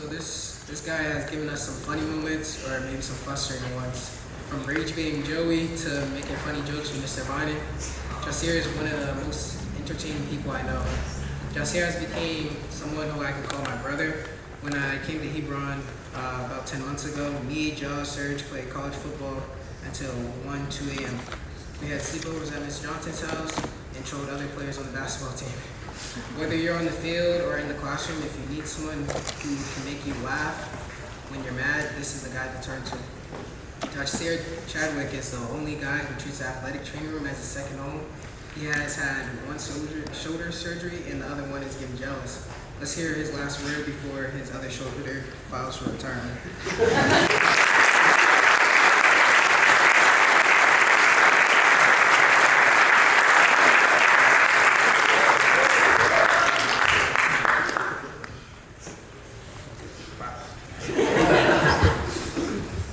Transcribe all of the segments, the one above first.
this guy has given us some funny moments or maybe some frustrating ones. From rage baiting Joey to making funny jokes with Mr. Vining, Jasir is one of the most entertaining people I know. Jasir has became someone who I can call my brother. When I came to Hebron about 10 months ago, me, Josh, Serge played college football until 1, 2 a.m. We had sleepovers at Miss Johnson's house and trolled other players on the basketball team. Whether you're on the field or in the classroom, if you need someone who can make you laugh when you're mad, this is the guy to turn to. Jasir Chadwick is the only guy who treats the athletic training room as a second home. He has had one shoulder surgery and the other one is getting jealous. Let's hear his last word before his other shoulder files for retirement.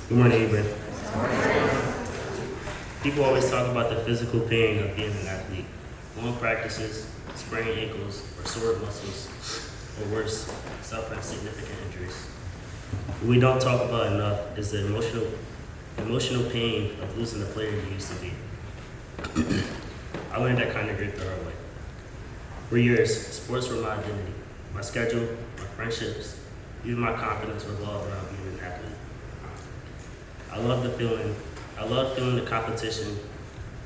Good morning, Hebron. People always talk about the physical pain of being an athlete. Long practices, spraining ankles, or sore muscles, or worse, suffering significant injuries. What we don't talk about enough is the emotional pain of losing the player you used to be. I learned that kind of grit the hard way. For years, sports were my identity. My schedule, my friendships, even my confidence revolved around being an athlete. I love feeling the competition,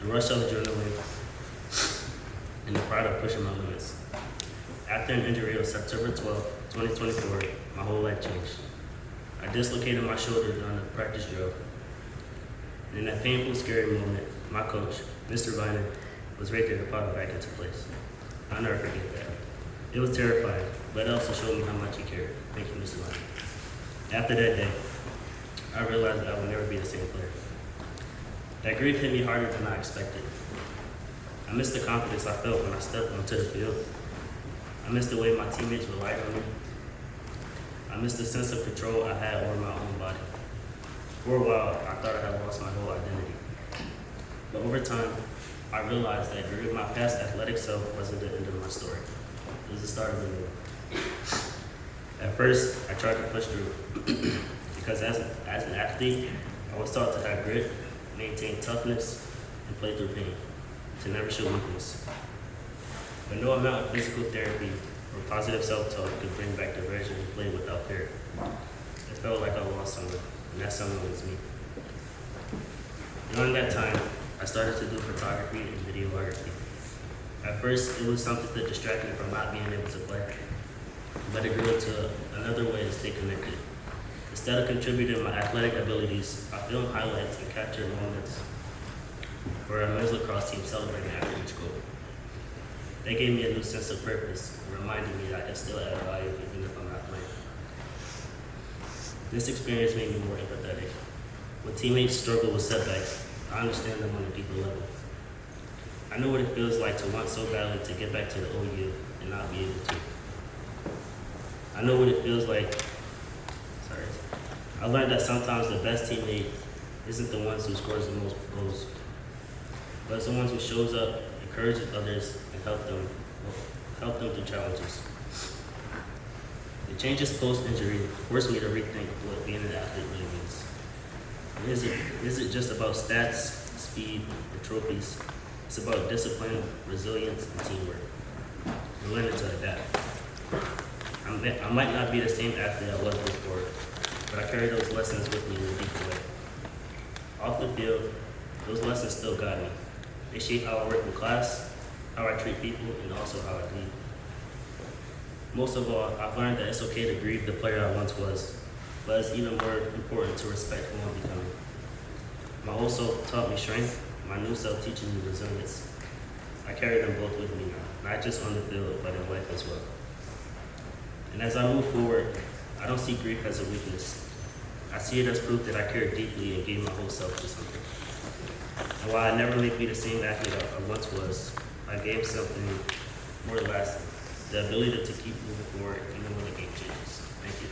the rush of adrenaline, and the pride of pushing my limits. After an injury on September 12, 2024, my whole life changed. I dislocated my shoulder during a practice drill. And in that painful, scary moment, my coach, Mr. Vining, was right there to put it back into place. I'll never forget that. It was terrifying, but it also showed me how much he cared. Thank you, Mr. Vining. After that day, I realized that I would never be the same player. That grief hit me harder than I expected. I missed the confidence I felt when I stepped onto the field. I missed the way my teammates relied on me. I missed the sense of control I had over my own body. For a while, I thought I had lost my whole identity. But over time, I realized that grieving my past athletic self wasn't the end of my story. It was the start of a new one. At first, I tried to push through. Because as an athlete, I was taught to have grit, maintain toughness, and play through pain, to never show weakness. But no amount of physical therapy or positive self-talk could bring back the version of play without fear. It felt like I lost someone, and that someone was me. During that time, I started to do photography and videography. At first, it was something that distracted me from not being able to play, but it grew into another way to stay connected. Instead of contributing my athletic abilities, I filmed highlights and captured moments for our men's lacrosse team celebrating after each goal. They gave me a new sense of purpose and reminded me that I can still add value even if I'm not playing. This experience made me more empathetic. When teammates struggle with setbacks, I understand them on a deeper level. I know what it feels like to want so badly to get back to the old you and not be able to. I know what it feels like. I learned that sometimes the best teammate isn't the ones who scores the most goals, but it's the ones who shows up, encourages others, and help them through challenges. The changes post-injury forced me to rethink what being an athlete really means. Is it just about stats, speed, and trophies? It's about discipline, resilience, and teamwork, and learning to adapt. I might not be the same athlete I was before, but I carry those lessons with me in a deeper way. Off the field, those lessons still guide me. They shape how I work in class, how I treat people, and also how I lead. Most of all, I've learned that it's okay to grieve the player I once was, but it's even more important to respect who I'm becoming. My old self taught me strength, my new self teaches me resilience. I carry them both with me now, not just on the field, but in life as well. And as I move forward, I don't see grief as a weakness. I see it as proof that I cared deeply and gave my whole self to something. And while I never may be the same athlete I once was, I gave something more lasting, the ability to keep moving forward even when the game changes. Thank you.